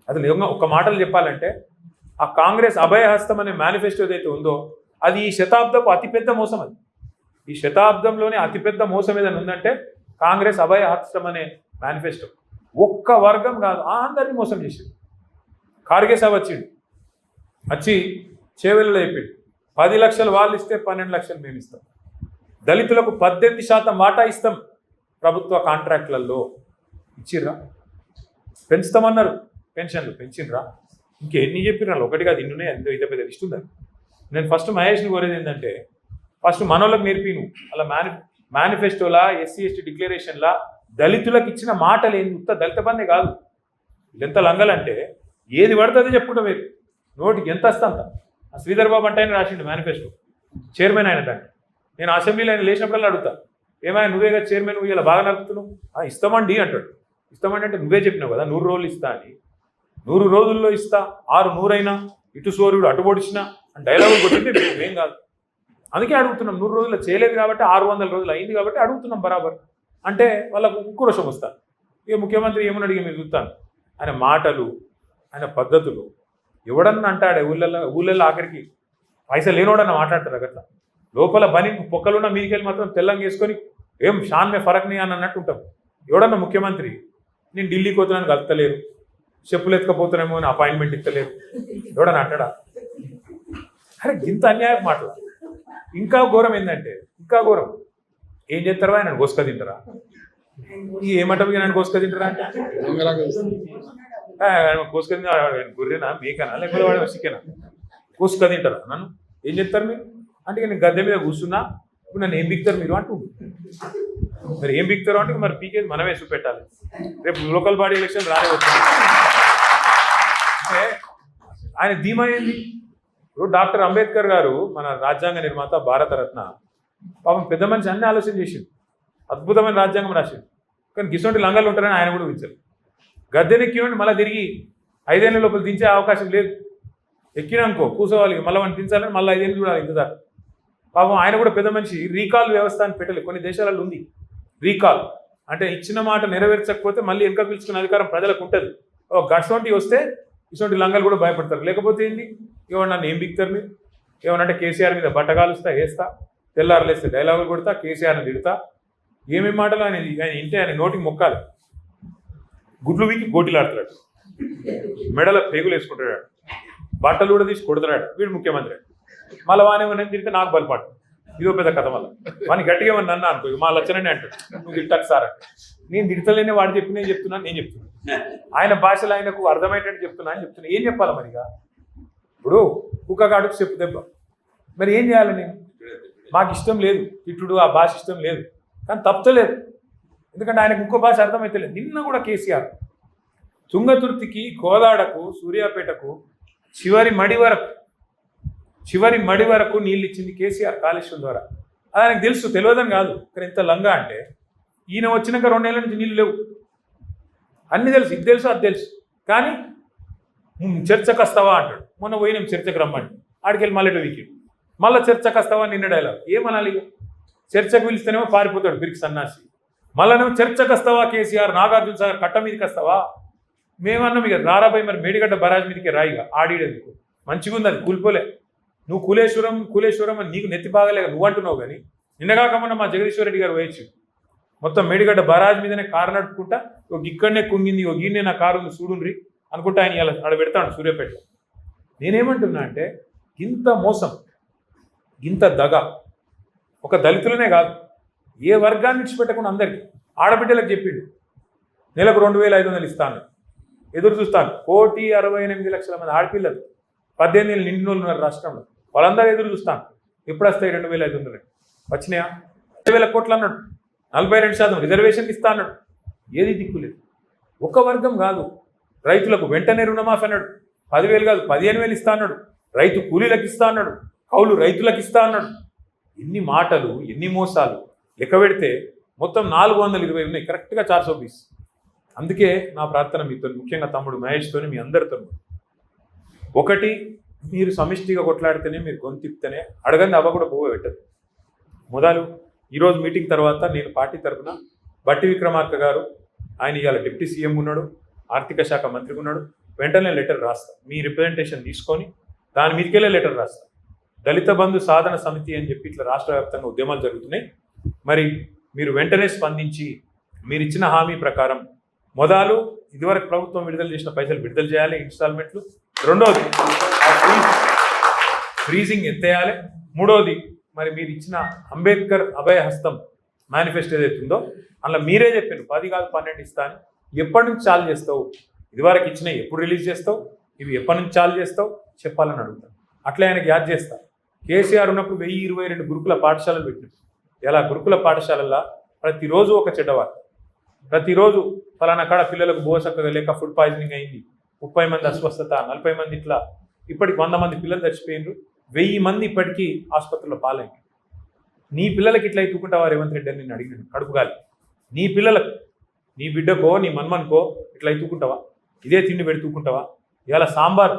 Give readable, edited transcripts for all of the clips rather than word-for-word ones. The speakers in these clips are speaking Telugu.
అసలు ఒక మాటలు చెప్పాలంటే ఆ కాంగ్రెస్ అభయహస్తం అనే మేనిఫెస్టో ఏదైతే ఉందో అది ఈ శతాబ్దపు అతిపెద్ద మోసం. అది ఈ శతాబ్దంలోనే అతిపెద్ద మోసం ఏదైనా ఉందంటే కాంగ్రెస్ అభయహస్తం అనే మేనిఫెస్టో. ఒక్క వర్గం కాదు, అందరినీ మోసం చేసింది. ఖార్గే సాబ్ వచ్చి చేవెళ్ళలో చెప్పిండు 10 లక్షలు వాళ్ళు ఇస్తే 12 లక్షలు మేము ఇస్తాం, దళితులకు 18% వాటా ఇస్తాం ప్రభుత్వ కాంట్రాక్టులలో. ఇచ్చిర్రా? పెంచుతామన్నారు, పెన్షన్లు పెంచినరా? ఇంకెన్ని చెప్పినారు? ఒకటి కాదు, ఇన్నునే ఎంతో ఇంత పెద్ద లిస్ట్ ఉందా? నేను ఫస్ట్ మహేష్ని కోరేది ఏంటంటే ఫస్ట్ మనోళ్ళకి నేర్పిను అలా మేనిఫెస్టోలా ఎస్సీ ఎస్టీ డిక్లరేషన్లా దళితులకు ఇచ్చిన మాటలు ఏంది? ఉత్త దళిత బందే కాదు, ఎంత లంగలంటే ఏది పడుతుందో చెప్పుకుంటా మీరు నోటికి ఎంత వస్తా అంత. శ్రీధర్ బాబు అంటే ఆయన రాసిండు మేనిఫెస్టో, చైర్మన్ ఆయన. దాన్ని నేను అసెంబ్లీలో ఆయన లేచినప్పుడల్లా అడుగుతా, ఏమైనా నువ్వేగా చైర్మన్, నువ్వు ఇలా బాగా నడుపుతున్నావు? ఇస్తామండి అంటాడు. ఇస్తామండి అంటే నువ్వే చెప్పినావు కదా 100 రోజులు ఇస్తా అని. 100 రోజుల్లో ఇస్తా, 6 అయినా ఇటు సూర్యుడు అటు పొడిచినా అని డైలాగులు కొట్టింటే ఏం కాదు. అందుకే అడుగుతున్నాం. 100 రోజుల్లో చేయలేదు కాబట్టి 600 రోజులు అయింది కాబట్టి అడుగుతున్నాం బరాబర్. అంటే వాళ్ళకు ఉక్రోషం వస్తారు. ఇక ముఖ్యమంత్రి ఏమని అడిగి మీరు చూస్తాను, ఆయన మాటలు, ఆయన పద్ధతులు. ఎవడన్నా అంటాడే ఊళ్ళల్లో ఆఖరికి పైసలు లేనోడన్నా మాట్లాడతారు అట్లా. లోపల బని పొక్కలున్న మీదికెళ్ళి మాత్రం తెల్లంగా వేసుకొని ఏం షాన్ మే ఫరక్ నీ అని అన్నట్టు ఉంటాం. ఎవడన్నా ముఖ్యమంత్రి నేను ఢిల్లీకి పోతున్నాను కలుపుతలేరు, చెప్పులు ఎత్తుకపోతున్నామో అని అపాయింట్మెంట్ ఇస్తలేరు, ఎవడన్నా అంటాడా? అరే ఇంత అన్యాయం మాటలు. ఇంకా ఘోరం ఏంటంటే, ఇంకా ఘోరం ఏం చేస్తారా? ఆయన గోసుక తింటారా? ఏమంటారు నన్ను గోసుక తింటారా అంటే కోసుక గుర్రెనా మేకనా లేకపోతే వాడు చికెనా? కోసుక తింటారా నన్ను? ఏం చెప్తారు మీరు అంటే నేను గద్దె మీద కూర్చున్నా, ఇప్పుడు నన్ను ఏం బిక్తారు మీరు అంటూ. మరి ఏం బిక్తారు అంటే మరి పీకేది మనమే చూపెట్టాలి. రేపు లోకల్ బాడీ ఎలక్షన్ రానే వచ్చింది. అంటే ఆయన ధీమా ఏంది? ఇప్పుడు డాక్టర్ అంబేద్కర్ గారు మన రాజ్యాంగ నిర్మాత, భారతరత్న, పాపం పెద్ద మనిషి అన్ని ఆలోచన చేసిండు, అద్భుతమైన రాజ్యాంగం రాసిండు. కానీ గిసొంటి లంగాలు ఉంటారని ఆయన కూడా ఊహించారు. గద్దెనెక్కినండి మళ్ళీ తిరిగి 5 ఏళ్ళ లోపల దించే అవకాశం లేదు. ఎక్కినానుకో కూర్చోవాలి, మళ్ళీ మనం దించాలని మళ్ళీ 5 ఏళ్ళు చూడాలి ఇంతదాకా. పాపం ఆయన కూడా పెద్ద మనిషి రీకాల్ వ్యవస్థ అని పెట్టలేదు. కొన్ని దేశాలలో ఉంది రీకాల్, అంటే ఇచ్చిన మాట నెరవేర్చకపోతే మళ్ళీ వెనక పిలుచుకునే అధికారం ప్రజలకు ఉంటుంది. గసొంటి వస్తే ఇటువంటి లంగాలు కూడా భయపడతారు. లేకపోతే ఏంటి, ఏమన్నా నన్ను ఏం బిక్తారు మీరు? ఏమనంటే కేసీఆర్ మీద బట్టగాలుస్తా, వేస్తా, తెల్లారలేస్తే డైలాగులు కొడతా, కేసీఆర్ని తిడతా, ఏమేమి మాటలు ఆయన ఇంటే ఆయన నోటికి మొక్కాలి. గుడ్లు వీకి గోటిలాడుతున్నాడు, మెడల పేగులు వేసుకుంటాడు, బట్టలు కూడా తీసి కొడుతున్నాడు. వీడు ముఖ్యమంత్రి. మళ్ళీ వానేమన్నా తిరిగితే నాకు బలపాటు. ఇదో పెద్ద కథ. మళ్ళీ వాడిని గట్టిగా ఏమన్నా అన్నా అనుకో, మా లచ్చనని అంటాడు, నువ్వు తిట్టకు సార్ అంటే. నేను తిడతలేనే వాడు చెప్పి నేను చెప్తున్నాను, నేను చెప్తున్నాను ఆయన భాషలో ఆయనకు అర్థమయ్యేటట్టు చెప్తున్నా అని చెప్తున్నా. ఏం చెప్పాలి మరిగా? ఇప్పుడు కుక్కగాడుకు చెప్పు దెబ్బ. మరి ఏం చేయాలి? నేను మాకు ఇష్టం లేదు తిట్టుడు, ఆ భాష ఇష్టం లేదు, కానీ తప్పలేదు. ఎందుకంటే ఆయనకు ఇంకో భాష అర్థమైతలేదు. నిన్న కూడా కేసీఆర్ తుంగతుర్తికి, కోదాడకు, సూర్యాపేటకు చివరి మడి వరకు నీళ్ళు ఇచ్చింది కేసీఆర్ కాళేశ్వరం ద్వారా. అది ఆయనకు తెలుసు, తెలియదని కాదు. కానీ ఎంత లంగా అంటే ఈయన వచ్చినాక 2 ఏళ్ళ నుంచి నీళ్ళు లేవు. అన్నీ తెలుసు, ఇది తెలుసు, అది తెలుసు. కానీ చర్చకు వస్తావా అంటాడు. మొన్న పోయినాం చర్చకు రమ్మండి, ఆడికెళ్ళి మళ్ళీ వీకెండ్ మళ్ళీ చర్చకు వస్తావా నిన్న డైలాగ్. ఏమనాలి? చర్చకు పిలిస్తేనేమో పారిపోతాడు బిరికి సన్నాసి. మళ్ళనేమో చర్చకు వస్తావా కేసీఆర్, నాగార్జున సాగర్ కట్ట మీదకి వస్తావా? మేమన్నాం ఇక రారాబాయి మరి మేడిగడ్డ బరాజ్ మీదకి రాయిగా ఆడిడేందుకు. మంచిగా ఉంది, అది కూలిపోలే. నువ్వు కూలేశ్వరం అని నీకు నెత్తి బాగలేక నువ్వు అంటున్నావు. కానీ నిన్నగాకమన్నా మా జగదీశ్వర రెడ్డి గారు వేయచ్చు మొత్తం మేడిగడ్డ బరాజ్ మీదనే కారు నడుపుకుంటా, ఒక ఇక్కడనే కుంగింది, ఒక ఈయనే నా కారు ఉంది చూడుండ్రి అనుకుంటా ఆయన ఇలా ఆడ పెడతాడు సూర్యాపేటలో. నేనేమంటున్నా అంటే ఇంత మోసం, ఇంత దగ ఒక దళితులనే కాదు, ఏ వర్గాన్ని విడిచిపెట్టకుండా అందరికీ. ఆడబిడ్డలకు చెప్పిండు నెలకు 2500 ఇస్తాను, ఎదురు చూస్తాను. 1,68,00,000 మంది ఆడపిల్లలు 18 ఏళ్ళు నిండిన వాళ్ళు ఉన్నారు రాష్ట్రంలో. వాళ్ళందరూ ఎదురు చూస్తాను, ఎప్పుడు వస్తాయి 2,500 వచ్చినాయా? 2,000 కోట్లు అన్నాడు, 42% రిజర్వేషన్కి ఇస్తా అన్నాడు. ఏది దిక్కులేదు. ఒక వర్గం కాదు, రైతులకు వెంటనే రుణమాఫీ అన్నాడు, 10,000 కాదు 15,000 ఇస్తా అన్నాడు, రైతు కూలీలకు ఇస్తా అన్నాడు, కౌలు రైతులకు ఇస్తా అన్నాడు. ఎన్ని మాటలు, ఎన్ని మోసాలు లెక్క పెడితే మొత్తం 420 ఉన్నాయి, కరెక్ట్గా 420. అందుకే నా ప్రార్థన మీతో, ముఖ్యంగా తమ్ముడు మహేష్తోని, మీ అందరితో, ఒకటి మీరు సమిష్టిగా కొట్లాడితేనే, మీరు గొంతిప్తేనే అడగంది అవ్వ కూడా పోవే పెట్టదు. మొదలు ఈరోజు మీటింగ్ తర్వాత నేను పార్టీ తరఫున బట్టి విక్రమార్క గారు, ఆయన ఇవాళ డిప్యూటీ సీఎం ఉన్నాడు, ఆర్థిక శాఖ మంత్రిగా ఉన్నాడు, వెంటనే లెటర్ రాస్తా, మీ రిప్రజెంటేషన్ తీసుకొని దాని మీదకెళ్ళే లెటర్ రాస్తా. దళిత బంధు సాధన సమితి అని చెప్పి ఇట్లా రాష్ట్ర వ్యాప్తంగా ఉద్యమాలు జరుగుతున్నాయి. మరి మీరు వెంటనే స్పందించి మీరు ఇచ్చిన హామీ ప్రకారం మొదలు ఇదివరకు ప్రభుత్వం విడుదల చేసిన పైసలు విడుదల చేయాలి, ఇన్స్టాల్మెంట్లు. రెండోది ఫ్రీజింగ్ ఎత్తేయాలి. మూడోది మరి మీరు ఇచ్చిన అంబేద్కర్ అభయ హస్తం మేనిఫెస్టో ఏదైతే ఉందో అందులో మీరే చెప్పారు 10 కాదు 12 ఇస్తాను. ఎప్పటి నుంచి చాలు చేస్తావు? ఇదివరకు ఇచ్చినవి ఎప్పుడు రిలీజ్ చేస్తావు? ఇవి ఎప్పటి నుంచి చాలు చేస్తావు చెప్పాలని అడుగుతాను. అట్లా ఆయనకి యాద్ చేస్తా. కేసీఆర్ ఉన్నప్పుడు 1022 గురుకుల పాఠశాలలు పెట్టినారు. ఇలా గురుకుల పాఠశాలల్లో ప్రతిరోజు ఒక చెడ్డవారు, ప్రతిరోజు ఫలానా కాడ పిల్లలకు బోసక్కగా లేక ఫుడ్ పాయిజనింగ్ అయింది, 30 మంది అస్వస్థత, 40 మంది ఇట్లా, ఇప్పటికి 100 మంది పిల్లలు చచ్చిపోయినారు, 1000 మంది ఇప్పటికీ ఆసుపత్రిలో పాలైంది. నీ పిల్లలకి ఇట్లా ఎత్తుకుంటావా రేవంత్ రెడ్డి అని నేను అడిగినాను కడుపుగాలి. నీ పిల్లలకు, నీ బిడ్డకో నీ మన్మన్కో ఇట్లా ఎత్తుకుంటావా? ఇదే తిండి పెడుతుకుంటావా? ఇవాళ సాంబార్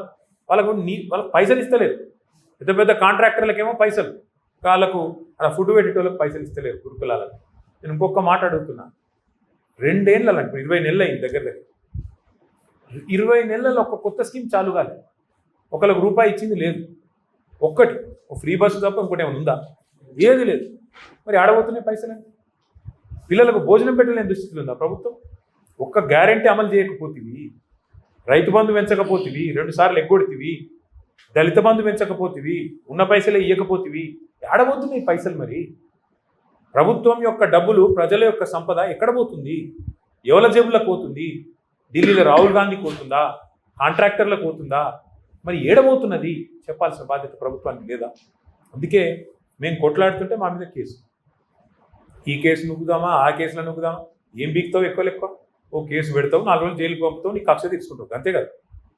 వాళ్ళకు వాళ్ళకి పైసలు ఇస్తలేదు. పెద్ద పెద్ద కాంట్రాక్టర్లకేమో పైసలు, వాళ్ళకు అలా ఫుడ్ పెట్టేటోళ్ళకి పైసలు ఇస్తలేరు గురుకులాలకు. నేను ఇంకొక మాట అడుగుతున్నా, 2 ఏళ్ళు అంటే 20 నెలలు అయింది దగ్గర దగ్గర. 20 నెలల్లో ఒక కొత్త స్కీమ్ చాలు కాలేదు, ఒకళ్ళకి రూపాయి ఇచ్చింది లేదు. ఒక్కటి ఫ్రీ బస్సు తప్ప ఇంకోటి ఏమైనా ఉందా? ఏది లేదు. మరి ఆడబోతున్నాయి పైసలు. పిల్లలకు భోజనం పెట్టలేని దుస్థితులు ఉందా ప్రభుత్వం? ఒక్క గ్యారెంటీ అమలు చేయకపోతివి, రైతు బంధు పెంచకపోతివి, 2 సార్లు ఎగ్గొడితివి, దళిత బంధు పెంచకపోతివి, ఉన్న పైసలే ఇవ్వకపోతివి, ఆడబోతున్నాయి పైసలు. మరి ప్రభుత్వం యొక్క డబ్బులు, ప్రజల యొక్క సంపద ఎక్కడ పోతుంది? ఎవల జేబులకు పోతుంది? ఢిల్లీలో రాహుల్ గాంధీకి పోతుందా? కాంట్రాక్టర్లకు పోతుందా? మరి ఏడబోతున్నది చెప్పాల్సిన బాధ్యత ప్రభుత్వానికి లేదా? అందుకే మేము కొట్లాడుతుంటే మా మీద కేసు, ఈ కేసు నువ్వుదామా, ఆ కేసులో నువ్వుదామా, ఏం బీక్తావు? ఎక్కువ ఓ కేసు పెడతావు, 4 రోజులు జైలుకి పంపుతావు, నీ కక్ష తీసుకుంటావు, అంతే కదా.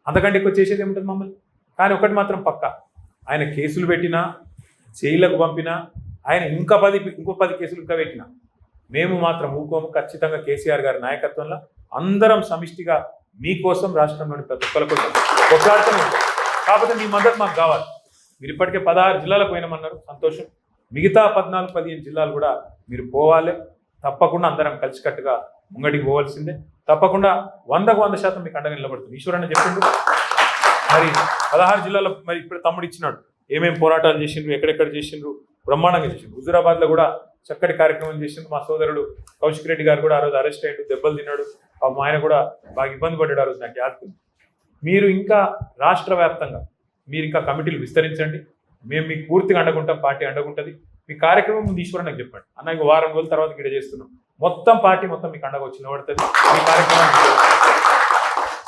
అంతకంటే ఎక్కువ చేసేది ఏముంటుంది మమ్మల్ని? కానీ ఒకటి మాత్రం పక్కా, ఆయన కేసులు పెట్టినా, జైళ్ళకు పంపినా, ఆయన ఇంకో 10 కేసులు ఇంకా పెట్టినా మేము మాత్రం ఊకోము. ఖచ్చితంగా కేసీఆర్ గారి నాయకత్వంలో అందరం సమిష్టిగా మీకోసం, రాష్ట్రంలోని ప్రతి ఒక్కరి కోసం కొట్లాడుతూనే ఉంటాం. కాకపోతే మీ మద్దతు మాకు కావాలి. మీరు ఇప్పటికే 16 జిల్లాలకు పోయినామన్నారు, సంతోషం. మిగతా 14-15 జిల్లాలు కూడా మీరు పోవాలి. తప్పకుండా అందరం కలిసికట్టుగా ముంగడికి పోవాల్సిందే. తప్పకుండా 100% మీకు అండగా నిలబడుతుంది. ఈశ్వరన్న చెప్పిండు మరి 16 జిల్లాలో మరి ఇప్పుడు తమ్ముడు ఇచ్చినాడు, ఏమేమి పోరాటాలు చేసిండ్రు, ఎక్కడెక్కడ చేసిండ్రు, బ్రహ్మాండంగా చేసిండ్రు. హుజూరాబాద్లో కూడా చక్కటి కార్యక్రమం చేసిండ్రు. మా సోదరుడు కౌశిక్ రెడ్డి గారు కూడా ఆ రోజు అరెస్ట్ అయ్యాడు, దెబ్బలు తిన్నాడు. ఆయన కూడా బాగా ఇబ్బంది పడ్డాడు ఆ రోజు, నాకు యాదుకుంది. మీరు ఇంకా రాష్ట్ర వ్యాప్తంగా మీరు ఇంకా కమిటీలు విస్తరించండి, మేము మీకు పూర్తిగా అండగుంటాం, పార్టీ అండగుంటుంది. మీ కార్యక్రమం ముందు ఈశ్వరన్ నాకు చెప్పండి, అన్న ఇంకో వారం రోజుల తర్వాత ఇక్కడ చేస్తున్నాం, మొత్తం పార్టీ మొత్తం మీకు అండగా వచ్చి నిలబడుతుంది. మీ కార్యక్రమం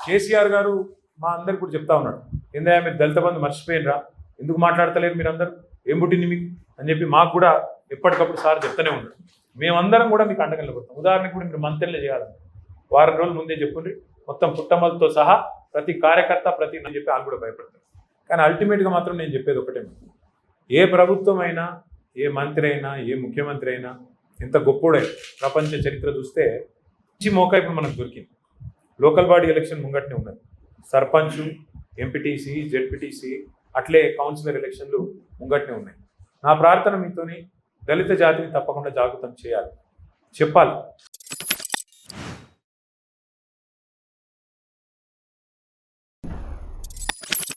కేసీఆర్ గారు మా అందరికి కూడా చెప్తా ఉన్నాడు, ఏందా మీరు దళిత బంధు మర్చిపోయినరా, ఎందుకు మాట్లాడతలేరు మీరు అందరూ, ఏం పుట్టింది మీకు అని చెప్పి మాకు కూడా ఎప్పటికప్పుడు సార్ చెప్తూనే ఉన్నాడు. మేమందరం కూడా మీకు అండగా నిలబడతాం. ఉదాహరణకు కూడా మీరు మంత్రులే చేయాలని వారం రోజుల ముందే చెప్పుండ్రి, మొత్తం పుట్టమలతో సహా ప్రతి కార్యకర్త ప్రతి అని చెప్పి వాళ్ళు కూడా భయపడతారు. కానీ అల్టిమేట్గా మాత్రం నేను చెప్పేది ఒకటే, ఏ ప్రభుత్వం అయినా, ఏ మంత్రి అయినా, ఏ ముఖ్యమంత్రి అయినా, ఎంత గొప్పోడై ప్రపంచ చరిత్ర చూస్తే మంచి మోకా ఇప్పుడు మనకు దొరికింది. లోకల్ బాడీ ఎలక్షన్ ముంగట్నే ఉన్నది, సర్పంచ్, ఎంపీటీసీ, జెడ్పీటీసీ, అట్లే కౌన్సిలర్ ఎలక్షన్లు ముంగట్నే ఉన్నాయి. నా ప్రార్థన మీతోని దళిత జాతిని తప్పకుండా జాగృతం చేయాలి, చెప్పాలి.